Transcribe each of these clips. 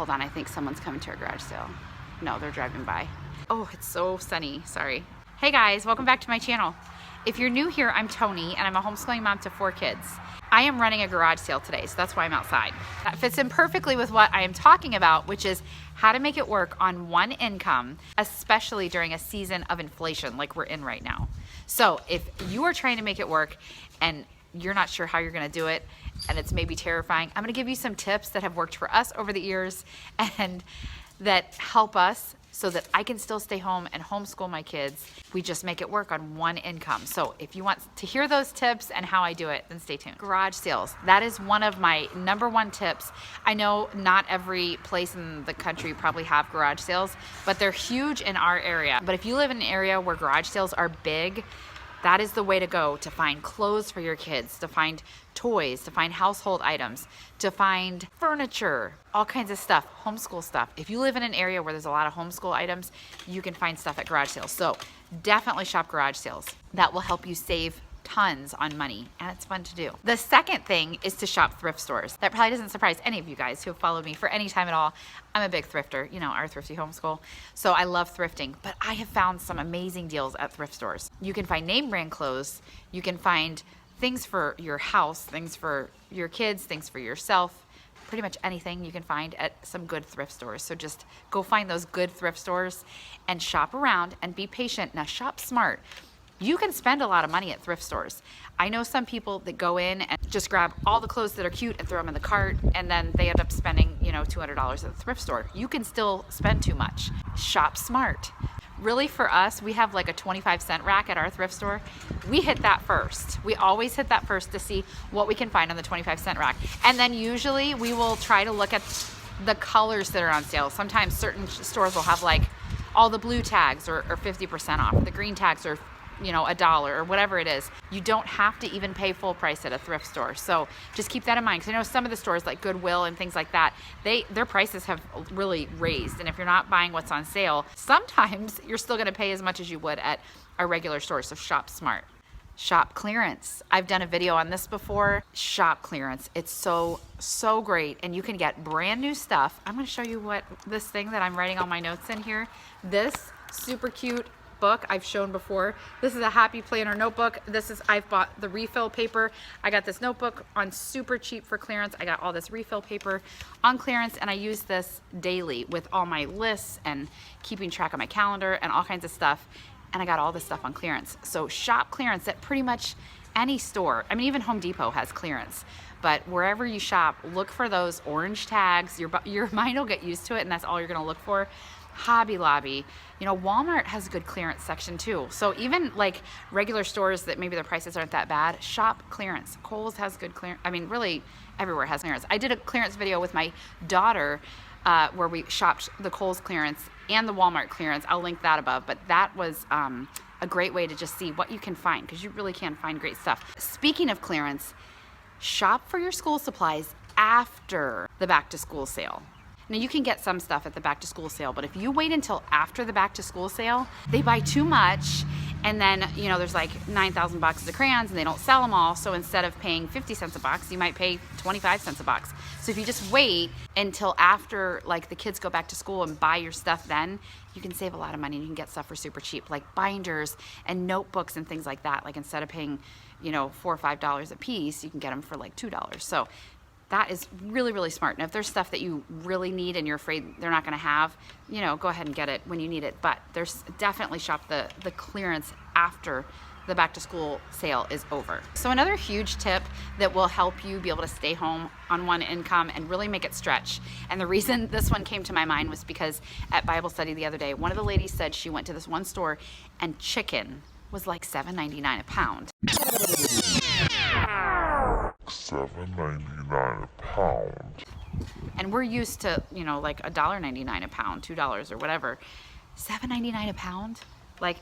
Hold on, I think someone's coming to our garage sale. No, they're driving by. Oh, it's so sunny, sorry. Hey guys, welcome back to my channel. If you're new here, I'm Toni and I'm a homeschooling mom to 4 kids. I am running a garage sale today, so that's why I'm outside. That fits in perfectly with what I am talking about, which is how to make it work on one income, especially during a season of inflation like we're in right now. So if you are trying to make it work and you're not sure how you're gonna do it, and it's maybe terrifying, I'm gonna give you some tips that have worked for us over the years and that help us so that I can still stay home and homeschool my kids. We just make it work on one income. So if you want to hear those tips and how I do it, then stay tuned. Garage sales, that is one of my #1 tips. I know not every place in the country probably have garage sales, but they're huge in our area. But if you live in an area where garage sales are big, that is the way to go to find clothes for your kids, to find toys, to find household items, to find furniture, all kinds of stuff, homeschool stuff. If you live in an area where there's a lot of homeschool items, you can find stuff at garage sales. So definitely shop garage sales. That will help you save tons on money, and it's fun to do. The second thing is to shop thrift stores. That probably doesn't surprise any of you guys who have followed me for any time at all. I'm a big thrifter, you know, our thrifty homeschool. So I love thrifting, but I have found some amazing deals at thrift stores. You can find name brand clothes, you can find things for your house, things for your kids, things for yourself, pretty much anything you can find at some good thrift stores. So just go find those good thrift stores and shop around and be patient. Now shop smart. You can spend a lot of money at thrift stores. I know some people that go in and just grab all the clothes that are cute and throw them in the cart, and then they end up spending, you know, $200 at the thrift store. You can still spend too much. Shop smart. Really, for us, we have like a 25-cent rack at our thrift store. We hit that first. We always hit that first to see what we can find on the 25-cent rack. And then usually we will try to look at the colors that are on sale. Sometimes certain stores will have like all the blue tags are 50% off. The green tags are, you know, $1 or whatever it is. You don't have to even pay full price at a thrift store. So just keep that in mind, because I know some of the stores like Goodwill and things like that, their prices have really raised. And if you're not buying what's on sale, sometimes you're still gonna pay as much as you would at a regular store. So shop smart. Shop clearance. I've done a video on this before. Shop clearance. It's so great, and you can get brand new stuff. I'm gonna show you what this thing that I'm writing all my notes in here. This super cute book I've shown before. This is a Happy Planner notebook. I've bought the refill paper. I got this notebook on super cheap for clearance. I got all this refill paper on clearance, and I use this daily with all my lists and keeping track of my calendar and all kinds of stuff. And I got all this stuff on clearance. So shop clearance at pretty much any store. I mean, even Home Depot has clearance. But wherever you shop, look for those orange tags. Your mind will get used to it, and that's all you're gonna look for. Hobby Lobby, you know, Walmart has a good clearance section too. So even like regular stores that maybe their prices aren't that bad, shop clearance. Kohl's has good clearance. I mean, really everywhere has clearance. I did a clearance video with my daughter where we shopped the Kohl's clearance and the Walmart clearance. I'll link that above, but that was a great way to just see what you can find, because you really can find great stuff. Speaking of clearance, shop for your school supplies after the back to school sale. Now you can get some stuff at the back to school sale, but if you wait until after the back to school sale, they buy too much, and then, you know, there's like 9,000 boxes of crayons and they don't sell them all. So instead of paying 50 cents a box, you might pay 25 cents a box. So if you just wait until after like the kids go back to school and buy your stuff, then you can save a lot of money and you can get stuff for super cheap, like binders and notebooks and things like that. Like instead of paying, you know, $4 or $5 a piece, you can get them for like $2. So that is really, really smart. And if there's stuff that you really need and you're afraid they're not gonna have, you know, go ahead and get it when you need it. But there's definitely shop the clearance after the back to school sale is over. So another huge tip that will help you be able to stay home on one income and really make it stretch. And the reason this one came to my mind was because at Bible study the other day, one of the ladies said she went to this one store and chicken was like $7.99 a pound. $7.99 a pound. And we're used to, you know, like $1.99 a pound, $2 or whatever. $7.99 a pound? Like,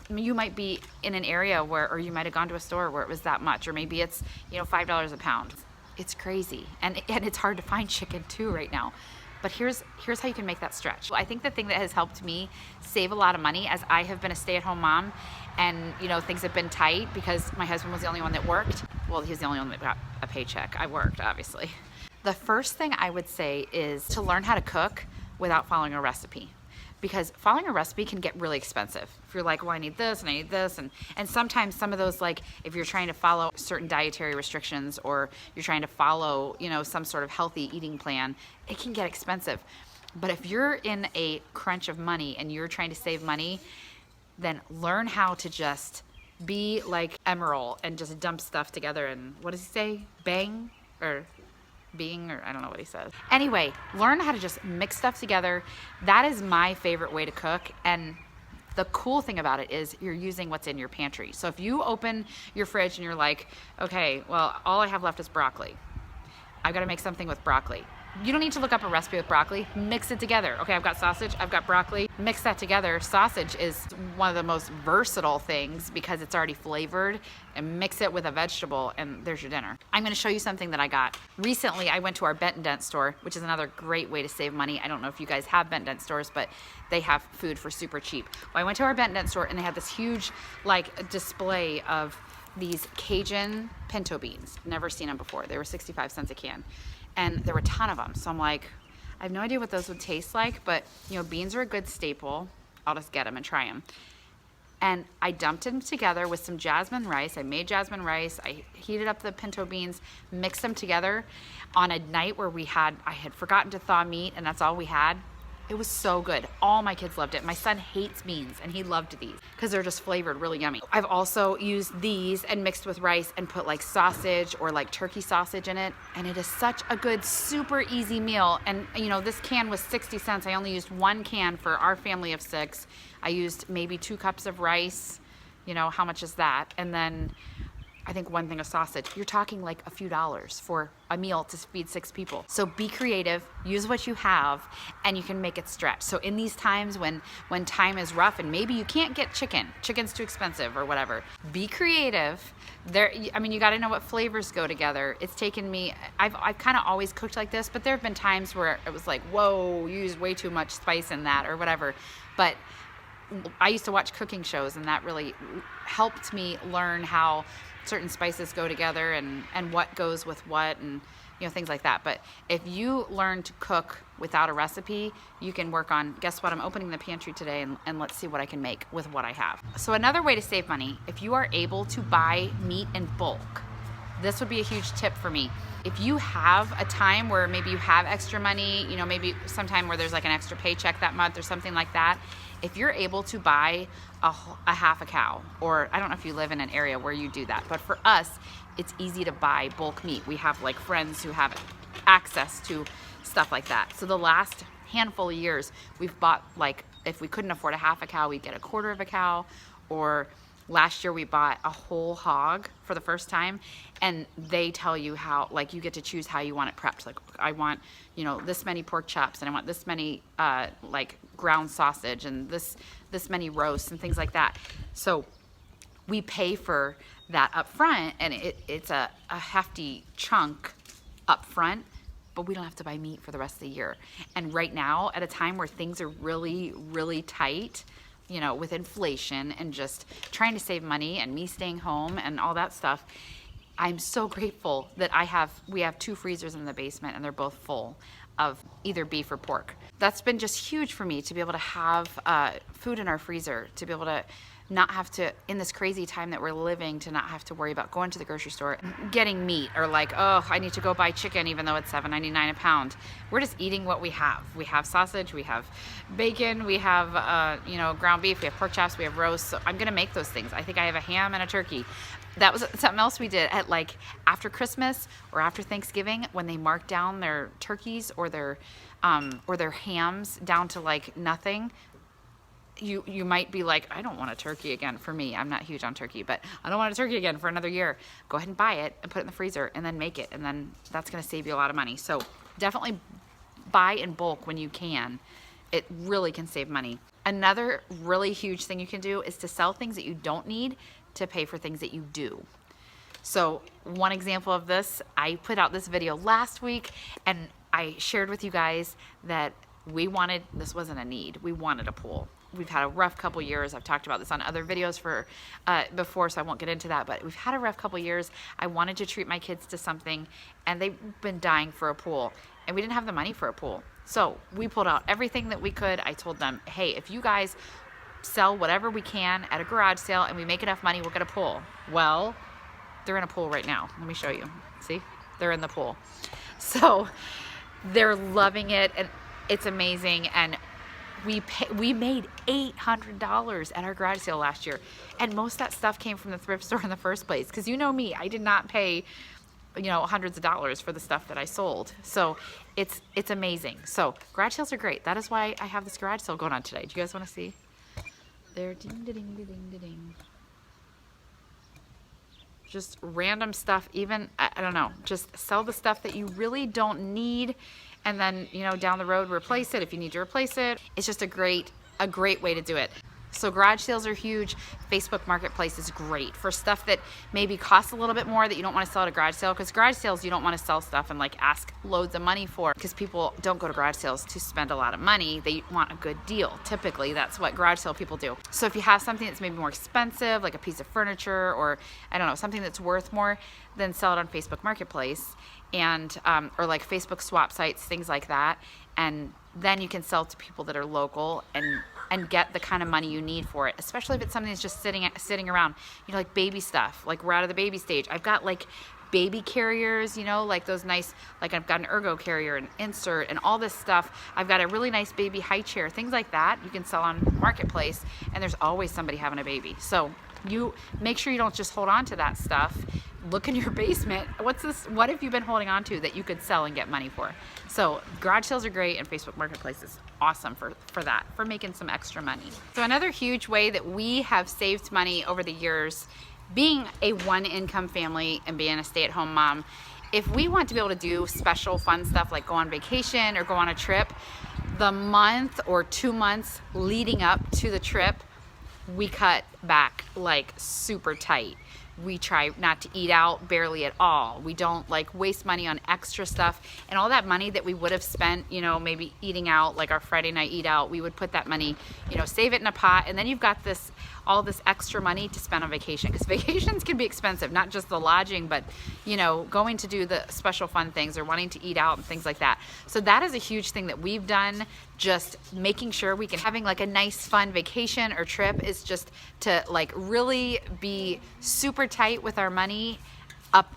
you might be in an area where, or you might have gone to a store where it was that much, or maybe it's, you know, $5 a pound. It's crazy. And it's hard to find chicken too right now. But here's how you can make that stretch. I think the thing that has helped me save a lot of money, as I have been a stay-at-home mom, and you know, things have been tight because my husband was the only one that worked. Well, he was the only one that got a paycheck. I worked, obviously. The first thing I would say is to learn how to cook without following a recipe. Because following a recipe can get really expensive. If you're like, well, I need this and I need this, and sometimes some of those, like if you're trying to follow certain dietary restrictions or you're trying to follow, you know, some sort of healthy eating plan, it can get expensive. But if you're in a crunch of money and you're trying to save money, then learn how to just be like Emerald and just dump stuff together and, what does he say? Bang? Or being, or I don't know what he says. Anyway, learn how to just mix stuff together. That is my favorite way to cook. And the cool thing about it is you're using what's in your pantry. So if you open your fridge and you're like, okay, well, all I have left is broccoli. I've got to make something with broccoli. You don't need to look up a recipe with broccoli. Mix it together. Okay, I've got sausage, I've got broccoli. Mix that together. Sausage is one of the most versatile things because it's already flavored, and mix it with a vegetable and there's your dinner. I'm gonna show you something that I got. Recently, I went to our Bent and Dent store, which is another great way to save money. I don't know if you guys have Bent and Dent stores, but they have food for super cheap. Well, I went to our Bent and Dent store and they had this huge like display of these Cajun pinto beans. Never seen them before. They were 65 cents a can. And there were a ton of them. So I'm like, I have no idea what those would taste like, but you know, beans are a good staple. I'll just get them and try them. And I dumped them together with some jasmine rice. I made jasmine rice. I heated up the pinto beans, mixed them together on a night where I had forgotten to thaw meat, and that's all we had. It was so good. All my kids loved it. My son hates beans and he loved these because they're just flavored really yummy. I've also used these and mixed with rice and put like sausage or like turkey sausage in it. And it is such a good, super easy meal. And you know, this can was 60 cents. I only used one can for our family of 6. I used maybe 2 cups of rice. You know, how much is that? And then I think 1 thing of sausage. You're talking like a few dollars for a meal to feed 6 people. So be creative, use what you have, and you can make it stretch. So in these times when time is rough and maybe you can't get chicken's too expensive or whatever, be creative. I mean, you gotta know what flavors go together. It's taken me, I've kind of always cooked like this, but there have been times where it was like, whoa, you used way too much spice in that or whatever. But I used to watch cooking shows and that really helped me learn how certain spices go together and what goes with what, and you know, things like that. But if you learn to cook without a recipe, you can work on, guess what, I'm opening the pantry today and let's see what I can make with what I have. So another way to save money, if you are able to buy meat in bulk, this would be a huge tip for me. If you have a time where maybe you have extra money, you know, maybe sometime where there's like an extra paycheck that month or something like that, if you're able to buy a half a cow, or I don't know if you live in an area where you do that, but for us, it's easy to buy bulk meat. We have like friends who have access to stuff like that. So the last handful of years, we've bought, like, if we couldn't afford a half a cow, we'd get a quarter of a cow, or last year we bought a whole hog for the first time, and they tell you how, like, you get to choose how you want it prepped. Like, I want, you know, this many pork chops, and I want this many like ground sausage, and this many roasts and things like that. So we pay for that up front, and it's a hefty chunk up front, but we don't have to buy meat for the rest of the year. And right now, at a time where things are really, really tight, you know, with inflation and just trying to save money and me staying home and all that stuff, I'm so grateful that we have 2 freezers in the basement and they're both full of either beef or pork. That's been just huge for me to be able to have food in our freezer, to be able to not have to, in this crazy time that we're living, to not have to worry about going to the grocery store, getting meat, or like, oh, I need to go buy chicken even though it's $7.99 a pound. We're just eating what we have. We have sausage, we have bacon, we have you know, ground beef, we have pork chops, we have roast. So I'm gonna make those things. I think I have a ham and a turkey. That was something else we did at, like, after Christmas or after Thanksgiving, when they mark down their turkeys or their hams down to like nothing. You might be like, I don't want a turkey again. For me, I'm not huge on turkey, but I don't want a turkey again for another year. Go ahead and buy it and put it in the freezer and then make it, and then that's gonna save you a lot of money. So definitely buy in bulk when you can. It really can save money. Another really huge thing you can do is to sell things that you don't need to pay for things that you do. So one example of this, I put out this video last week and I shared with you guys that this wasn't a need, we wanted a pool. we've had a rough couple years. I've talked about this on other videos before, so I won't get into that, but we've had a rough couple years. I wanted to treat my kids to something, and they've been dying for a pool, and we didn't have the money for a pool. So we pulled out everything that we could. I told them, hey, if you guys sell whatever we can at a garage sale and we make enough money, we'll get a pool. Well, they're in a pool right now. Let me show you. See? They're in the pool. So they're loving it, and it's amazing. And we made $800 at our garage sale last year, and most of that stuff came from the thrift store in the first place, because you know me, I did not pay hundreds of dollars for the stuff that I sold. So it's amazing. So garage sales are great. That is why I have this garage sale going on today. Do you guys want to see? There, ding, ding, ding, ding, ding. Just random stuff. Even, I don't know, just sell the stuff that you really don't need, and then down the road replace it if you need to replace it. It's just a great way to do it. So garage sales are huge. Facebook Marketplace is great for stuff that maybe costs a little bit more that you don't want to sell at a garage sale, because garage sales you don't want to sell stuff and like ask loads of money for, because people don't go to garage sales to spend a lot of money. They want a good deal. Typically that's what garage sale people do. So if you have something that's maybe more expensive, like a piece of furniture, or I don't know, something that's worth more, then sell it on Facebook Marketplace, and or like Facebook swap sites, things like that. And then you can sell to people that are local and get the kind of money you need for it, especially if it's something that's just sitting around, like baby stuff. Like we're out of the baby stage. I've got like baby carriers, like those nice, like I've got an ergo carrier, an insert, and all this stuff. I've got a really nice baby high chair, things like that you can sell on Marketplace, and there's always somebody having a baby. So you make sure you don't just hold on to that stuff. Look in your basement. What have you been holding on to that you could sell and get money for? So garage sales are great, and Facebook Marketplace is awesome for that, for making some extra money. So another huge way that we have saved money over the years, being a one-income family and being a stay-at-home mom, if we want to be able to do special fun stuff like go on vacation or go on a trip, the month or 2 months leading up to the trip, we cut back like super tight. We try not to eat out barely at all. We don't like waste money on extra stuff, and all that money that we would have spent, maybe eating out, like our Friday night eat out, we would put that money, save it in a pot, and then you've got all this extra money to spend on vacation, because vacations can be expensive, not just the lodging, but going to do the special fun things or wanting to eat out and things like that. So that is a huge thing that we've done, just making sure we can having like a nice fun vacation or trip, is just to like really be super tight with our money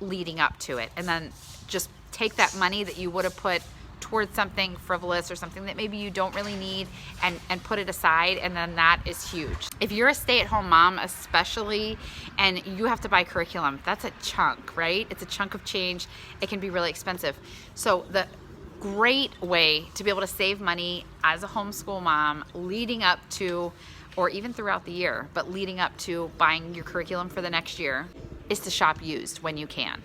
leading up to it, and then just take that money that you would have put towards something frivolous or something that maybe you don't really need, and put it aside, and then that is huge. If you're a stay-at-home mom especially, and you have to buy curriculum, that's a chunk, right? It's a chunk of change. It can be really expensive. So the great way to be able to save money as a homeschool mom leading up to, or even throughout the year, but leading up to buying your curriculum for the next year, is to shop used when you can.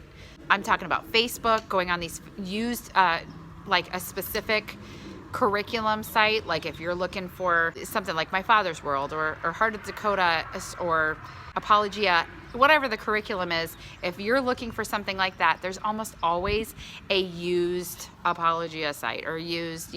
I'm talking about Facebook, going on these used, like a specific curriculum site. Like if you're looking for something like My Father's World or Heart of Dakota or Apologia, whatever the curriculum is, if you're looking for something like that, there's almost always a used Apologia site, or used,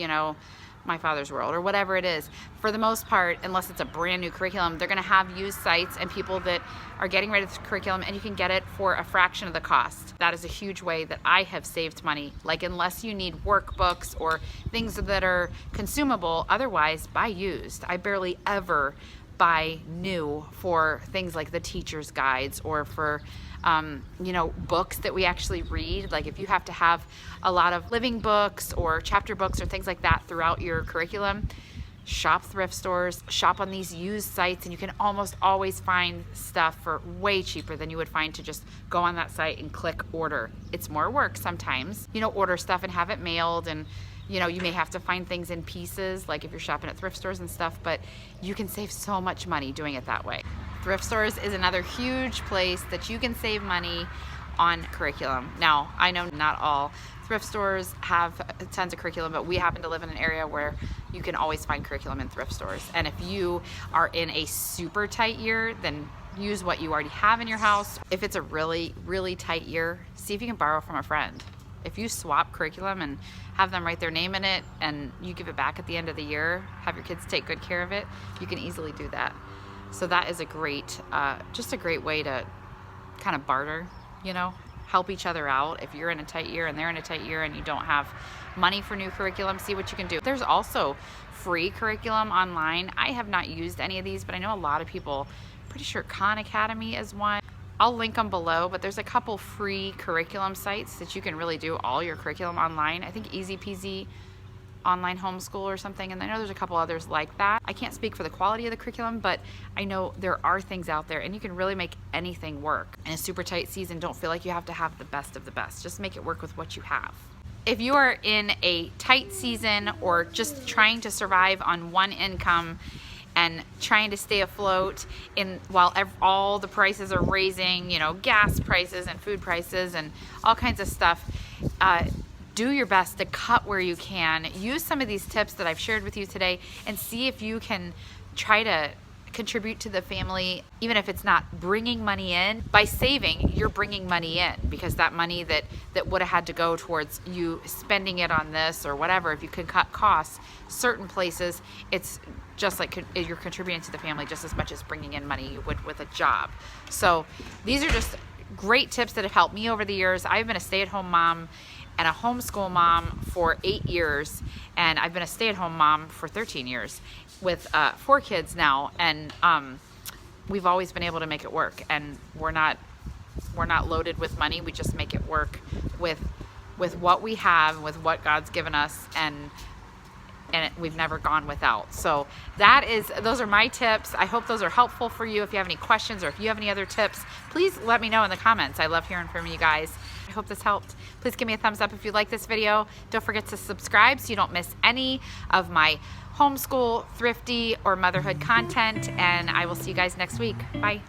My Father's World, or whatever it is. For the most part, unless it's a brand new curriculum, they're gonna have used sites and people that are getting rid of the curriculum, and you can get it for a fraction of the cost. That is a huge way that I have saved money. Like unless you need workbooks or things that are consumable, otherwise buy used. I barely ever buy new for things like the teacher's guides, or for books that we actually read. Like if you have to have a lot of living books or chapter books or things like that throughout your curriculum, shop thrift stores, shop on these used sites, and you can almost always find stuff for way cheaper than you would find to just go on that site and click order. It's more work sometimes, order stuff and have it mailed, and you may have to find things in pieces, like if you're shopping at thrift stores and stuff, but you can save so much money doing it that way. Thrift stores is another huge place that you can save money on curriculum. Now, I know not all thrift stores have tons of curriculum, but we happen to live in an area where you can always find curriculum in thrift stores. And if you are in a super tight year, then use what you already have in your house. If it's a really, really tight year, see if you can borrow from a friend. If you swap curriculum and have them write their name in it and you give it back at the end of the year, have your kids take good care of it, you can easily do that. So that is a great, just a great way to kind of barter, you know, help each other out. If you're in a tight year and they're in a tight year and you don't have money for new curriculum, see what you can do. There's also free curriculum online. I have not used any of these, but I know a lot of people, pretty sure Khan Academy is one. I'll link them below, but there's a couple free curriculum sites that you can really do all your curriculum online. I think Easy Peasy Online Homeschool or something, and I know there's a couple others like that. I can't speak for the quality of the curriculum, but I know there are things out there and you can really make anything work. In a super tight season, don't feel like you have to have the best of the best. Just make it work with what you have. If you are in a tight season or just trying to survive on one income and trying to stay afloat while all the prices are raising, you know, gas prices and food prices and all kinds of stuff, do your best to cut where you can. Use some of these tips that I've shared with you today and see if you can try to contribute to the family, even if it's not bringing money in. By saving, you're bringing money in, because that money that would have had to go towards you spending it on this or whatever, if you can cut costs, certain places, it's just like you're contributing to the family just as much as bringing in money you would with a job. So these are just great tips that have helped me over the years. I've been a stay-at-home mom and a homeschool mom for 8 years, and I've been a stay-at-home mom for 13 years with 4 kids now, and we've always been able to make it work. And we're not loaded with money. We just make it work with what we have, with what God's given us, and we've never gone without. So those are my tips. I hope those are helpful for you. If you have any questions or if you have any other tips, please let me know in the comments. I love hearing from you guys. I hope this helped. Please give me a thumbs up if you like this video. Don't forget to subscribe so you don't miss any of my homeschool, thrifty, or motherhood content. And I will see you guys next week. Bye.